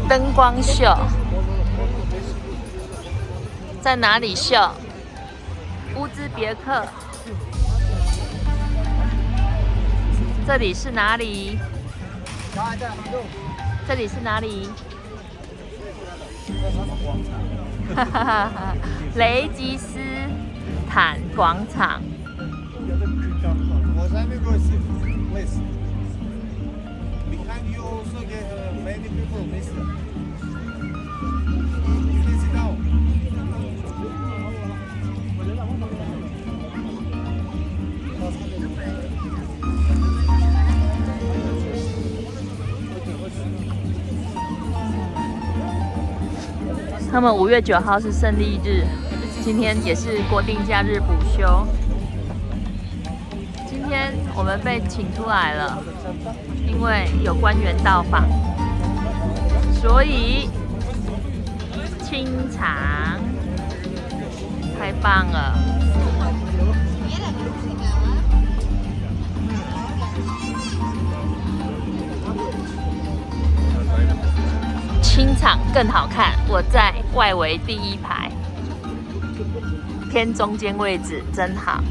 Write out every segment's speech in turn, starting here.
灯光秀，在哪里秀？乌兹别克。这里是哪里？这里是哪里？哈哈哈！雷吉斯坦广场。他们5月9号是胜利日，今天也是国定假日补休。今天我们被请出来了，因为有官员到访，所以清场，太棒了！清场更好看，我在外围第一排，偏中间位置，真好。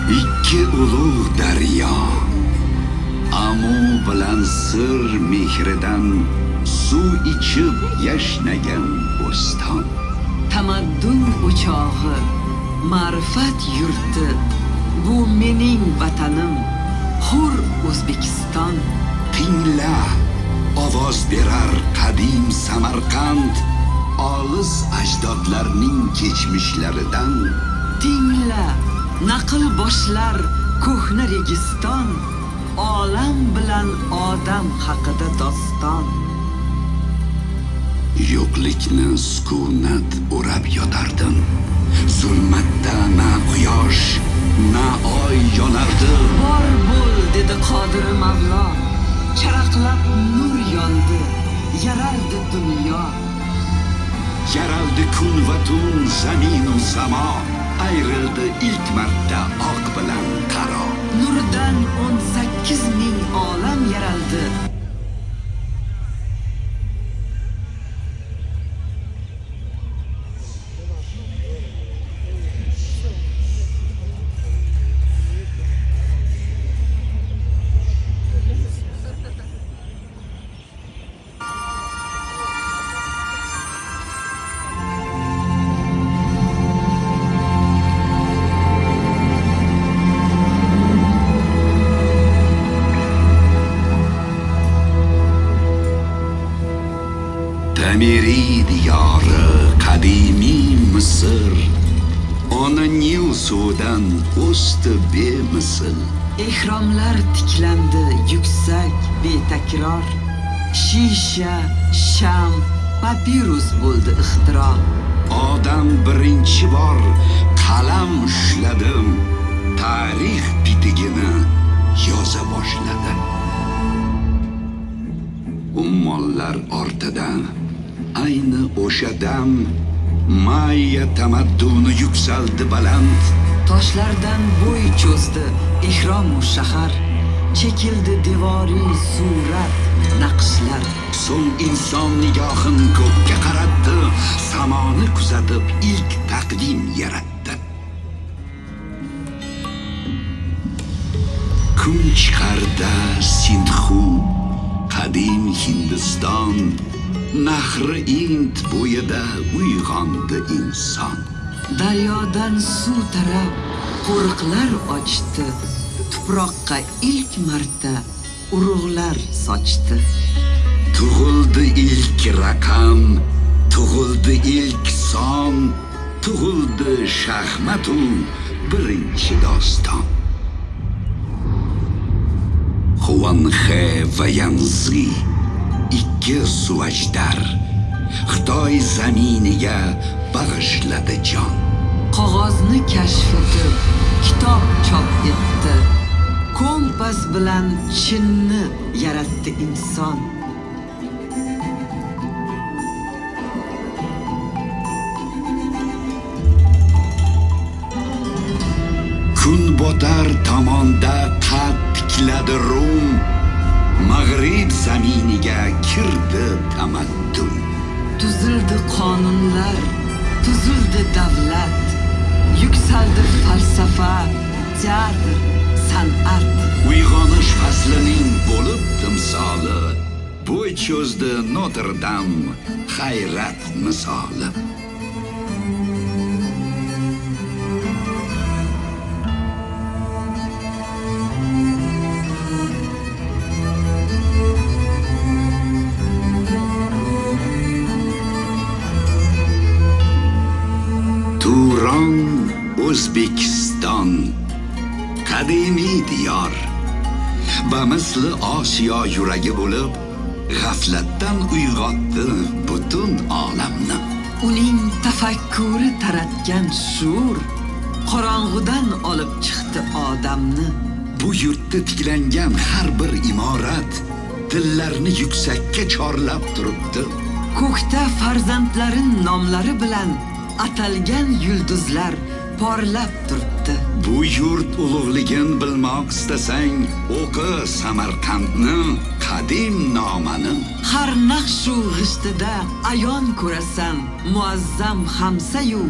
ikki ulug' daryo amu bilan sir mehridan suv ichib yashnagan bo'ston. Tamaddun o'chog'i, ma'rifat yurti, bu mening vatanim, hur O'zbekiston. Tingla, ovoz berar qadim Samarqand, olis ajdodlarning kechmishlaridan. Tingla, naql boshlar ko'hna Registon, olam bilan odam haqida doston. Yo'qlikni sukunat o'rab yotardim. Zulmatda na quyosh, na oy yonardi. Bor bo'l dedi Qodir Mavlo, charaqlab nur yondi, yaraldi dunyo. Yaraldi kun va tun, zaminu samo, ayrildi ilk marta oq bilan qaro. Nurdan 18 ming olam yaraldi. Tamiri diyori qadimiy Misr, ona Nil suvidan o'sdi bemisl. Ehromlar tiklandi yuksak betakror, shisha, sham, papirus bo'ldi ixtiro. Odam birinchi bor qalam ushladim, tarix bitigini yoza boshladi. Ummonlar ortidan ayni o'sha dam Mayya tamadduni yuksaldi baland. Toshlardan bo'y cho'zdi ehrom shahar, chekildi devoriy surat, naqshlar. So'ng inson nigohin ko'kka qaratdi, samoni kuzatib ilk taqdim yaratdi. Kun chiqarda Sindhu, qadim Hindiston, Nahri Ind bo'yida uyg'ondi inson. Daryodan suv tarab qo'riqlar ochdi. Tuproqqa ilk marta urug'lar sochdi. Tug'ildi ilk raqam, tug'ildi ilk son, tug'ildi shaxmatu birinchi doston. Xuanxe va Yanzi ikki suvajdar Xitoy zaminiga bag'ishladi jon. Qog'ozni kashf etib, kitob chop etdi. Kompas bilan chinni yaratdi inson. Kun botar tomonda qad tikladi Rum, Mag'rib zaminiga kirdi tamaddun. Tuzildi qonunlar, tuzildi davlat, yuksaldi falsafa, teatr, san'at. Uyg'onish faslining bo'lib timsoli, bo'y cho'zdi Notre Dame hayrat misoli. Turon, O'zbekiston, qadimiy diyor va misli Osiyo yuragi bo'lib, g'aflatdan uyg'otdi butun olamni. Uning tafakkuri taratgan shuur qorong'udan olib chiqdi odamni. Bu yurtda tiklangan har bir imorat dillarni yuksakka chorlab turibdi. Ko'kda farzandlarin nomlari bilan atalgan yulduzlar porlab turibdi. Bu yurt ulug'ligin bilmoq istasang, o'qi Samarqandni, qadim nomani. Har naqshu g'ishtida ayon ko'rasan muazzam Hamsayu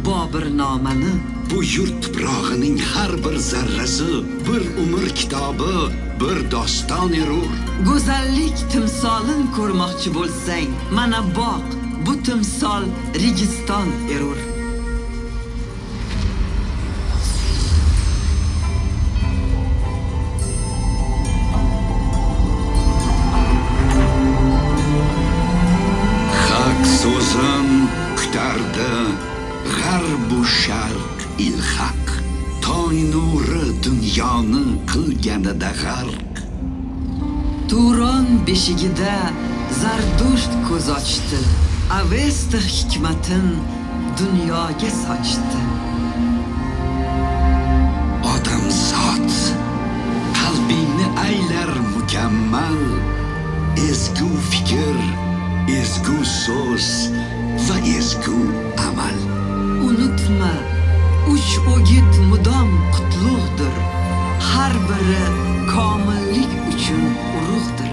Bobir nomani. Bu yurt tuprog'ining har bir zarrasi bir umr kitobi, bir doston erur. Go'zallik timsolin ko'rmoqchi bo'lsang, mana boq, bu timsol Registon erur. Haq so'zim kutardi g'arbu sharq ilhaq. Toy nuri dunyoni qilganida g'arq. Turon beshigida Zardusht ko'z ochdi. Avesta hikmatin dunyoga sochdi. Odamzod qalbingni aylar mukammal, ezgu fikr, ezgu so'z va ezgu amal. Unutma, uch o'git mudom qutlug'dir. Har biri komillik uchun urug'dir.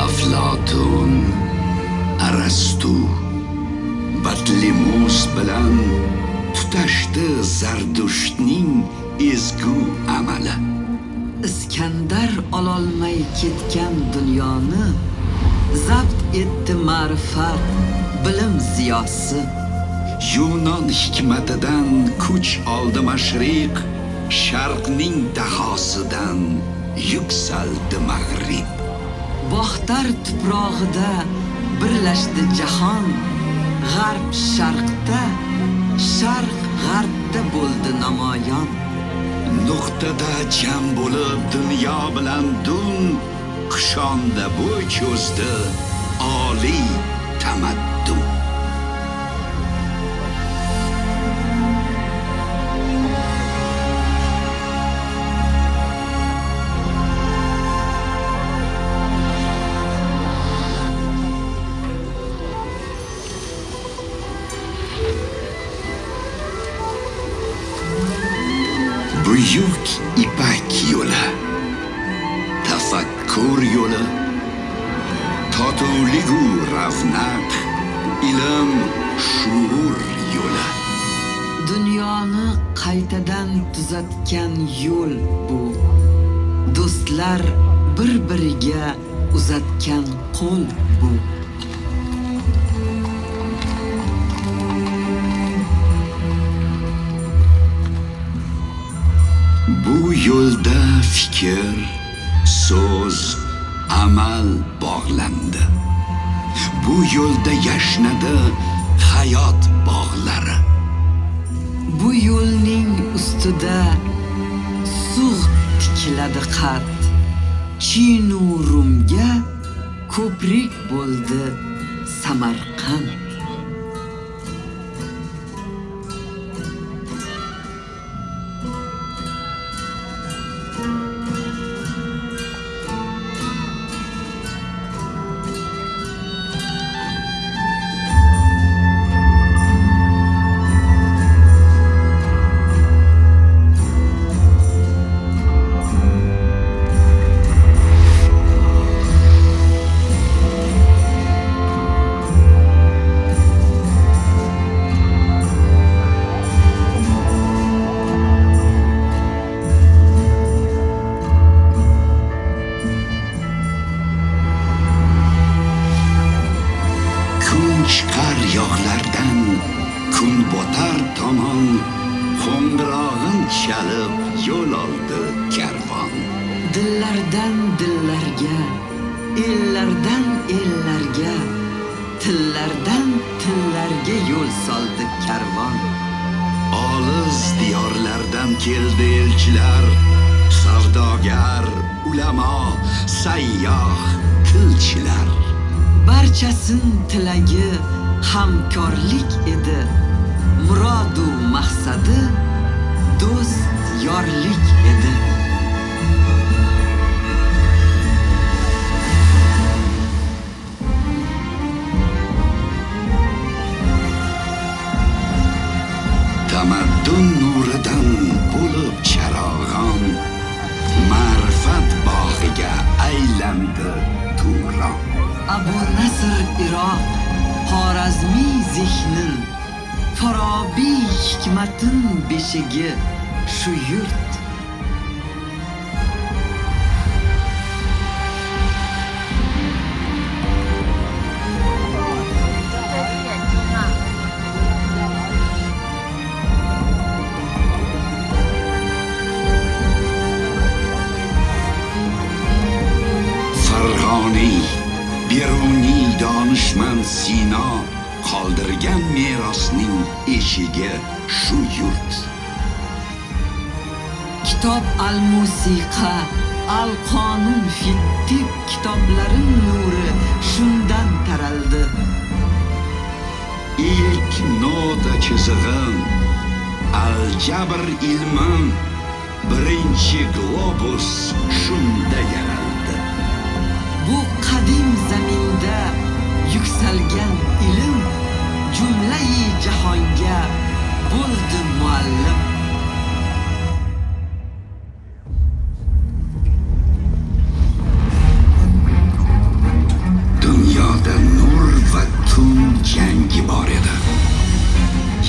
Aflotun, Arastu, Batlimus bilan tutashdi Zardushtning ezgu amali. Iskandar ololmay ketgan dunyoni zabt etdi ma'rifat, bilim ziyosi. Yunon hikmatidan kuch oldi mashriq, sharqning dahosidan yuksaldi mag'rib. Baxtar tuprog'ida birlashdi jahon, g'arb sharqda, sharq g'arbda bo'ldi namoyon. Nuqtada jam bo'lib dunyo bilan dun, qushonda bo'y cho'zdi oliy tamaddun. Buyuk ipak yo'li, tafakkur yo'li, totuvligu ravnaq, ilm, bilan tuzatgan yo'l bu. Do'stlar bir-biriga uzatgan qo'l bu. Bu yo'lda fikr, so'z, amal bog'landi. Bu yo'lda yashnadi hayot bog'lari. Bu yo'lning ustida sug' tikiladi qat. Chinu Rumga ko'prik bo'ldi Samarqand. Chiqar yoqlardan kun botar tomon qo'ng'irog'in chalib yo'l oldi karvon. Dillardan dillarga, ellardan ellarga, tillardan tillarga yo'l soldi karvon. Olis diyorlardan keldi elchilar, savdogar, ulamo, sayyoh, tilchilar. Barchasin tilagi hamkorlik edi. Murodu maqsadi do'st yorlik edi. Tamaddun nuridan bo'lib charog'on, ma'rifat bog'iga aylandi Turon. Abu Nasr Iroq, Xorazmiy zehnin, Forobiy hikmatin beshigi shu yurt. Farg'oniy, Beruniy donishmand Sino qoldirgan merosning eshigi shu yurt. Kitob al-musiqa, al-qonun fittib kitoblarin nuri shundan taraldi. İlk nota chizig'im, aljabr ilmim, birinchi globus shunda yaraldi. Bu qadim zaminda yuksalgan ilm jumlai jahonga bo'ldi muallim. Dunyoda nur va tun jangi bor edi.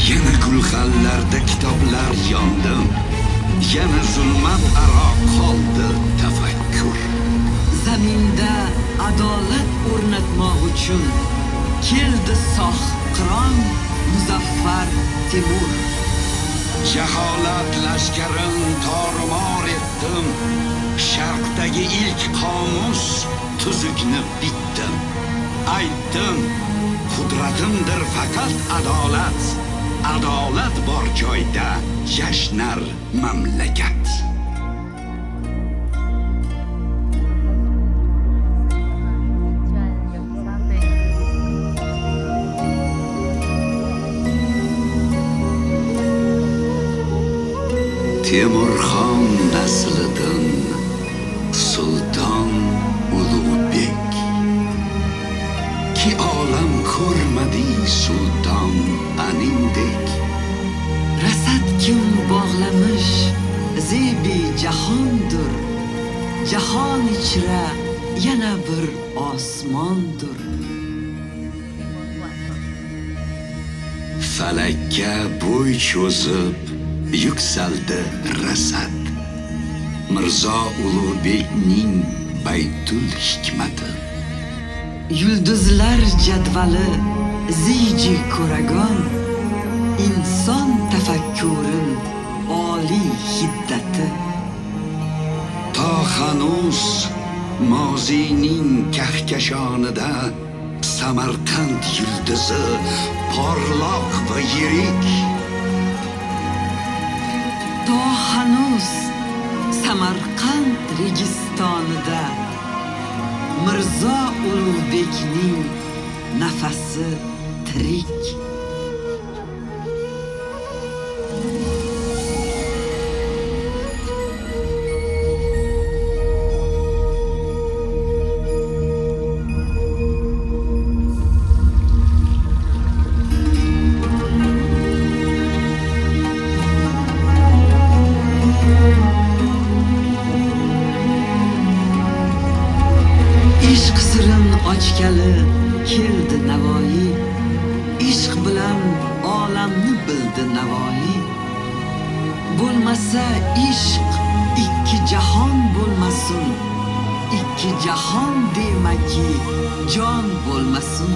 Yana gulxanlarda kitoblar yondi. Yana zulmat aro qoldi tafakkur. Zaminda adolat o'rnatmoq uchun keldi Sohqiron Muzaffar Temur. Jaholat lashkarin tormor etdim. Sharqdagi ilk qomus tuzukni bitdim. Aytdim, qudratimdir faqat adolat. Adolat bor joyda yashnar mamlakat. Temurxon naslidan Sulton Ulug'bek, ki olam ko'rmadi sulton anindek. Rasad kim bog'lamish zebi jahondir. Jahon ichra yana bir osmondir. Falakka bo'y cho'zib yuksaldi rasad. Mirzo Ulug'bekning baytul hikmati. Yulduzlar jadvali ziyji ko'ragon, inson tafakkurin oliy hiddati. To hanuz mozining kahkashonida Samarqand yulduzi porloq va yirik. To hanuz Samarqand registonida Mirzo Ulug'bekning nafasi tirik. Ishq sirin ochgali keldi Navoiy, ishq bilan olamni bildi Navoiy. Bo'lmasa ishq ikki jahon bo'lmasin, ikki jahon demaki jon bo'lmasin.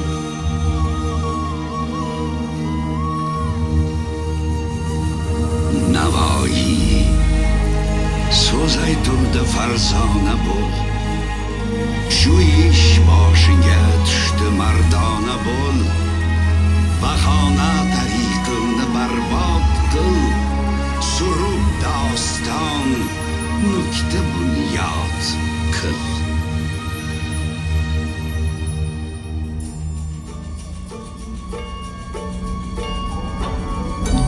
Navoiy so'z aytuvdi farzona bo'l. Shu ish boshiga tushdi mardona bo'l. Bahona tariqilni barbod qil. Surub doston nukta bunyod qil.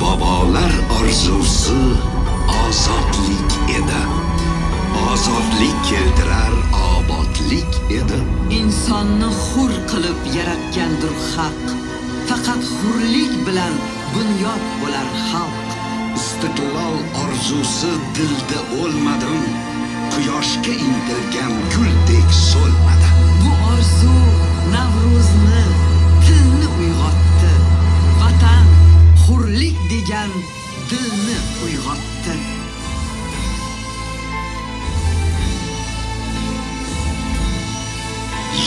Bobolar orzusi ozodlik edi. Ozodlik keltirar obodlik edi. Insonni hur qilib yaratgandir haq. Faqat hurlik bilan bunyod bo'lar xalq. Istiqlol orzusi dilda o'lmadim. Quyoshga intilgan guldek so'lmadi. Bu orzu Navro'zni, tilni uyg'otdi. Vatan, hurlik degan dilni uyg'otdi.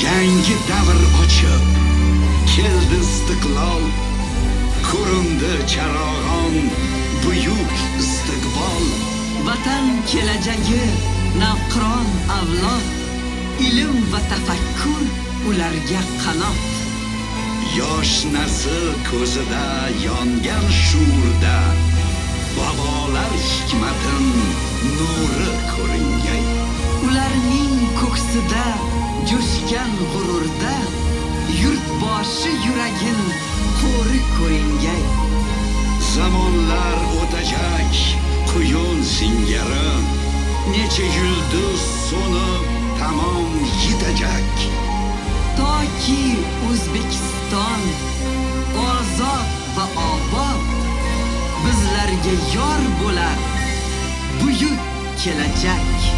Yangi davr ochib keldi istiqlol. Ko'rindi charog'on buyuk istiqbol. Vatan kelajagi navqiron avlod, ilm va tafakkur ularga qanot. Yosh nasil ko'zida yongan shuurda bobolar hikmatin nuri ko'ringay. Ularning ko'ksida jo'shgan g'ururda yurtboshi yuragin qo'ri ko'ringay. Zamonlar o'tacak quyun singari, necha yulduz so'nib tamom yetacak. Toki O'zbekiston ozod va obod, bizlarga yor bo'lar buyuk kelajak.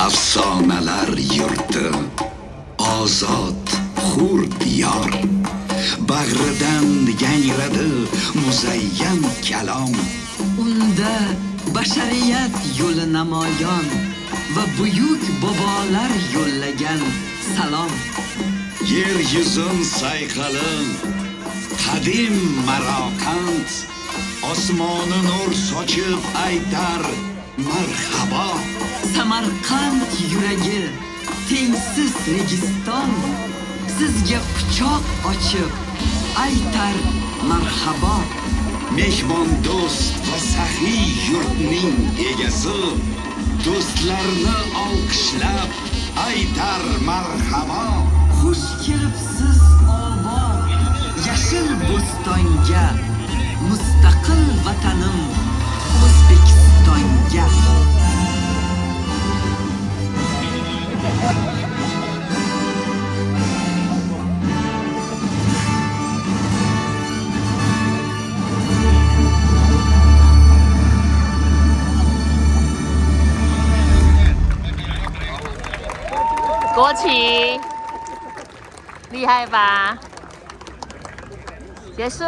Afsonalar yurti, ozod, hur diyor. Bag'ridan yangradi muzayyan kalom. Unda bashariyat yo'li namoyon va buyuk bobolar yo'llagan salom. Yer yuzin sayqali qadim Marokand, osmoni nur sochib aytar marhabo. Samarqand yuragi tengsiz registon, sizga quchoq ochib aytar marhabo. Mehmon do'st va saxiy yurtning egasi, do'stlarni olqishlab aytar marhabo. Xush kelibsiz obod yashil bo'stonga, mustaqil vatanim O'zbekistonga. 国旗，厉害吧？结束。